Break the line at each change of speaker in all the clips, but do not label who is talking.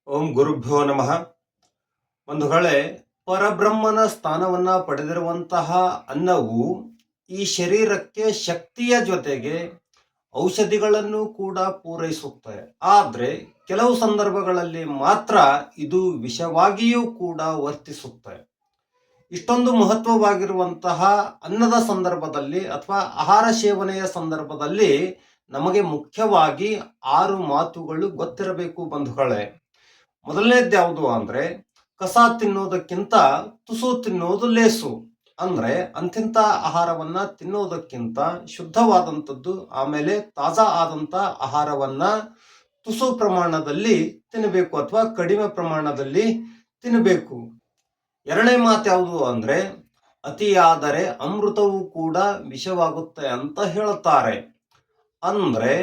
ಓಂ ಗುರುಭ್ಯೋ ನಮಃ. ಬಂಧುಗಳೇ, ಪರಬ್ರಹ್ಮನ ಸ್ಥಾನವನ್ನ ಪಡೆದಿರುವಂತಹ ಅನ್ನವು ಈ ಶರೀರಕ್ಕೆ ಶಕ್ತಿಯ ಜೊತೆಗೆ ಔಷಧಿಗಳನ್ನು ಕೂಡ ಪೂರೈಸುತ್ತೆ. ಆದರೆ ಕೆಲವು ಸಂದರ್ಭಗಳಲ್ಲಿ ಮಾತ್ರ ಇದು ವಿಷವಾಗಿಯೂ ಕೂಡ ವರ್ತಿಸುತ್ತೆ. ಇಷ್ಟೊಂದು ಮಹತ್ವವಾಗಿರುವಂತಹ ಅನ್ನದ ಸಂದರ್ಭದಲ್ಲಿ ಅಥವಾ ಆಹಾರ ಸೇವನೆಯ ಸಂದರ್ಭದಲ್ಲಿ ನಮಗೆ ಮುಖ್ಯವಾಗಿ 6 ಮಾತುಗಳು ಗೊತ್ತಿರಬೇಕು ಬಂಧುಗಳೇ. ಮೊದಲನೇದು ಯಾವುದು ಅಂದ್ರೆ, ಕಸ ತಿನ್ನೋದಕ್ಕಿಂತ ತುಸು ತಿನ್ನೋದು ಲೇಸು. ಅಂದ್ರೆ ಅಂತಿಂತ ಆಹಾರವನ್ನ ತಿನ್ನೋದಕ್ಕಿಂತ ಶುದ್ಧವಾದಂಥದ್ದು, ಆಮೇಲೆ ತಾಜಾ ಆದಂತ ಆಹಾರವನ್ನ ತುಸು ಪ್ರಮಾಣದಲ್ಲಿ ತಿನ್ನಬೇಕು ಅಥವಾ ಕಡಿಮೆ ಪ್ರಮಾಣದಲ್ಲಿ ತಿನ್ನಬೇಕು. ಎರಡನೇ ಮಾತು ಯಾವುದು ಅಂದ್ರೆ, ಅತಿಯಾದರೆ ಅಮೃತವೂ ಕೂಡ ವಿಷವಾಗುತ್ತೆ ಅಂತ ಹೇಳುತ್ತಾರೆ. ಅಂದ್ರೆ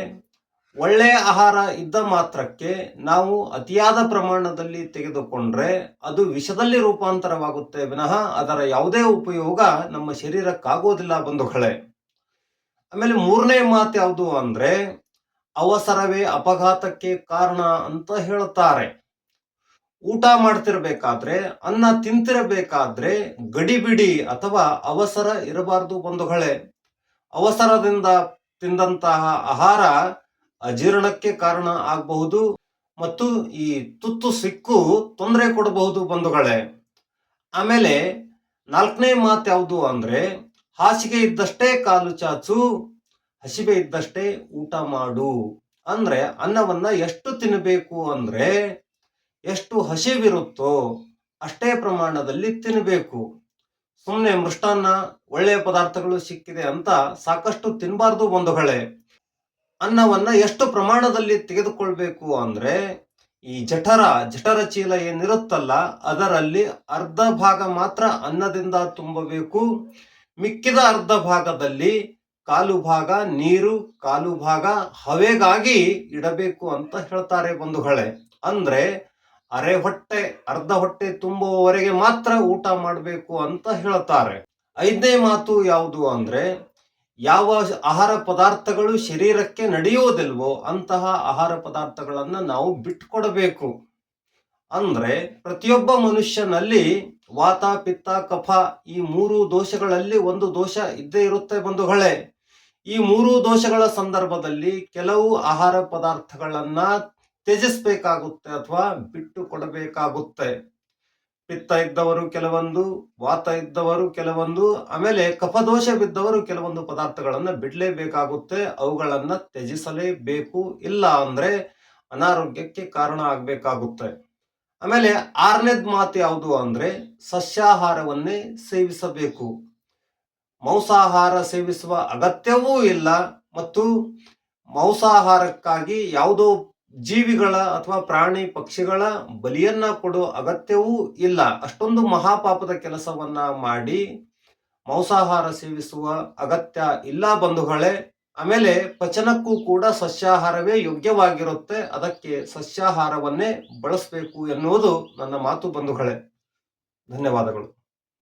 ಒಳ್ಳೆಯ ಆಹಾರ ಇದ್ದ ಮಾತ್ರಕ್ಕೆ ನಾವು ಅತಿಯಾದ ಪ್ರಮಾಣದಲ್ಲಿ ತೆಗೆದುಕೊಂಡ್ರೆ ಅದು ವಿಷದಲ್ಲಿ ರೂಪಾಂತರವಾಗುತ್ತೆ ವಿನಃ ಅದರ ಯಾವುದೇ ಉಪಯೋಗ ನಮ್ಮ ಶರೀರಕ್ಕಾಗೋದಿಲ್ಲ ಬಂಧುಗಳೇ. ಆಮೇಲೆ ಮೂರನೇ ಮಾತು ಯಾವುದು ಅಂದ್ರೆ, ಅವಸರವೇ ಅಪಘಾತಕ್ಕೆ ಕಾರಣ ಅಂತ ಹೇಳುತ್ತಾರೆ. ಊಟ ಮಾಡ್ತಿರ್ಬೇಕಾದ್ರೆ, ಅನ್ನ ತಿಂತಿರಬೇಕಾದ್ರೆ ಗಡಿಬಿಡಿ ಅಥವಾ ಅವಸರ ಇರಬಾರದು ಬಂಧುಗಳೇ. ಅವಸರದಿಂದ ತಿಂದಂತಹ ಆಹಾರ ಅಜೀರ್ಣಕ್ಕೆ ಕಾರಣ ಆಗಬಹುದು ಮತ್ತು ಈ ತುತ್ತು ಸಿಕ್ಕು ತೊಂದರೆ ಕೊಡಬಹುದು ಬಂಧುಗಳೇ. ಆಮೇಲೆ ನಾಲ್ಕನೇ ಮಾತು ಯಾವುದು ಅಂದ್ರೆ, ಹಾಸಿಗೆ ಇದ್ದಷ್ಟೇ ಕಾಲು ಚಾಚು, ಹಸಿವೆ ಇದ್ದಷ್ಟೇ ಊಟ ಮಾಡು. ಅಂದ್ರೆ ಅನ್ನವನ್ನ ಎಷ್ಟು ತಿನ್ನಬೇಕು ಅಂದ್ರೆ, ಎಷ್ಟು ಹಸಿವಿರುತ್ತೋ ಅಷ್ಟೇ ಪ್ರಮಾಣದಲ್ಲಿ ತಿನ್ನಬೇಕು. ಸುಮ್ಮನೆ ಮೃಷ್ಟಾನ್ನ ಒಳ್ಳೆಯ ಪದಾರ್ಥಗಳು ಸಿಕ್ಕಿದೆ ಅಂತ ಸಾಕಷ್ಟು ತಿನ್ನಬಾರ್ದು ಬಂಧುಗಳೇ. ಅನ್ನವನ್ನ ಎಷ್ಟು ಪ್ರಮಾಣದಲ್ಲಿ ತೆಗೆದುಕೊಳ್ಬೇಕು ಅಂದ್ರೆ, ಈ ಜಠರ ಚೀಲ ಏನಿರುತ್ತಲ್ಲ ಅದರಲ್ಲಿ ಅರ್ಧ ಭಾಗ ಮಾತ್ರ ಅನ್ನದಿಂದ ತುಂಬಬೇಕು. ಮಿಕ್ಕಿದ ಅರ್ಧ ಭಾಗದಲ್ಲಿ ಕಾಲು ಭಾಗ ನೀರು, ಕಾಲು ಭಾಗ ಹವೆಗಾಗಿ ಇಡಬೇಕು ಅಂತ ಹೇಳ್ತಾರೆ ಬಂಧುಗಳೇ. ಅಂದ್ರೆ ಅರೆ ಹೊಟ್ಟೆ, ಅರ್ಧ ಹೊಟ್ಟೆ ತುಂಬುವವರೆಗೆ ಮಾತ್ರ ಊಟ ಮಾಡಬೇಕು ಅಂತ ಹೇಳ್ತಾರೆ. ಐದನೇ ಮಾತು ಯಾವುದು ಅಂದ್ರೆ, ಯಾವ ಆಹಾರ ಪದಾರ್ಥಗಳು ಶರೀರಕ್ಕೆ ನಡೆಯುವುದಿಲ್ವೋ ಅಂತಹ ಆಹಾರ ಪದಾರ್ಥಗಳನ್ನ ನಾವು ಬಿಟ್ಟುಕೊಡಬೇಕು. ಅಂದ್ರೆ ಪ್ರತಿಯೊಬ್ಬ ಮನುಷ್ಯನಲ್ಲಿ ವಾತ, ಪಿತ್ತ, ಕಫ ಈ 3 ದೋಷಗಳಲ್ಲಿ ಒಂದು ದೋಷ ಇದ್ದೇ ಇರುತ್ತೆ ಬಂಧುಗಳೇ. ಈ 3 ದೋಷಗಳ ಸಂದರ್ಭದಲ್ಲಿ ಕೆಲವು ಆಹಾರ ಪದಾರ್ಥಗಳನ್ನ ತ್ಯಜಿಸಬೇಕಾಗುತ್ತೆ ಅಥವಾ ಬಿಟ್ಟು ಕೊಡಬೇಕಾಗುತ್ತೆ. ಪಿತ್ತ ಇದ್ದವರು ಕೆಲವೊಂದು, ವಾತ ಇದ್ದವರು ಕೆಲವೊಂದು, ಆಮೇಲೆ ಕಫದೋಷ ಬಿದ್ದವರು ಕೆಲವೊಂದು ಪದಾರ್ಥಗಳನ್ನ ಬಿಡಲೇಬೇಕಾಗುತ್ತೆ. ಅವುಗಳನ್ನ ತ್ಯಜಿಸಲೇಬೇಕು. ಇಲ್ಲ ಅಂದ್ರೆ ಅನಾರೋಗ್ಯಕ್ಕೆ ಕಾರಣ ಆಗ್ಬೇಕಾಗುತ್ತೆ. ಆಮೇಲೆ ಆರನೇದ್ ಮಾತು ಯಾವುದು ಅಂದ್ರೆ, ಸಸ್ಯಾಹಾರವನ್ನೇ ಸೇವಿಸಬೇಕು. ಮಾಂಸಾಹಾರ ಸೇವಿಸುವ ಅಗತ್ಯವೂ ಇಲ್ಲ ಮತ್ತು ಮಾಂಸಾಹಾರಕ್ಕಾಗಿ ಯಾವುದೋ ಜೀವಿಗಳ ಅಥವಾ ಪ್ರಾಣಿ ಪಕ್ಷಿಗಳ ಬಲಿಯನ್ನ ಕೊಡೋ ಅಗತ್ಯವೂ ಇಲ್ಲ. ಅಷ್ಟೊಂದು ಮಹಾಪಾಪದ ಕೆಲಸವನ್ನ ಮಾಡಿ ಮಾಂಸಾಹಾರ ಸೇವಿಸುವ ಅಗತ್ಯ ಇಲ್ಲ ಬಂಧುಗಳೇ. ಆಮೇಲೆ ಪಚನಕ್ಕೂ ಕೂಡ ಸಸ್ಯಾಹಾರವೇ ಯೋಗ್ಯವಾಗಿರುತ್ತೆ. ಅದಕ್ಕೆ ಸಸ್ಯಾಹಾರವನ್ನೇ ಬಳಸಬೇಕು ಎನ್ನುವುದು ನನ್ನ ಮಾತು ಬಂಧುಗಳೇ. ಧನ್ಯವಾದಗಳು.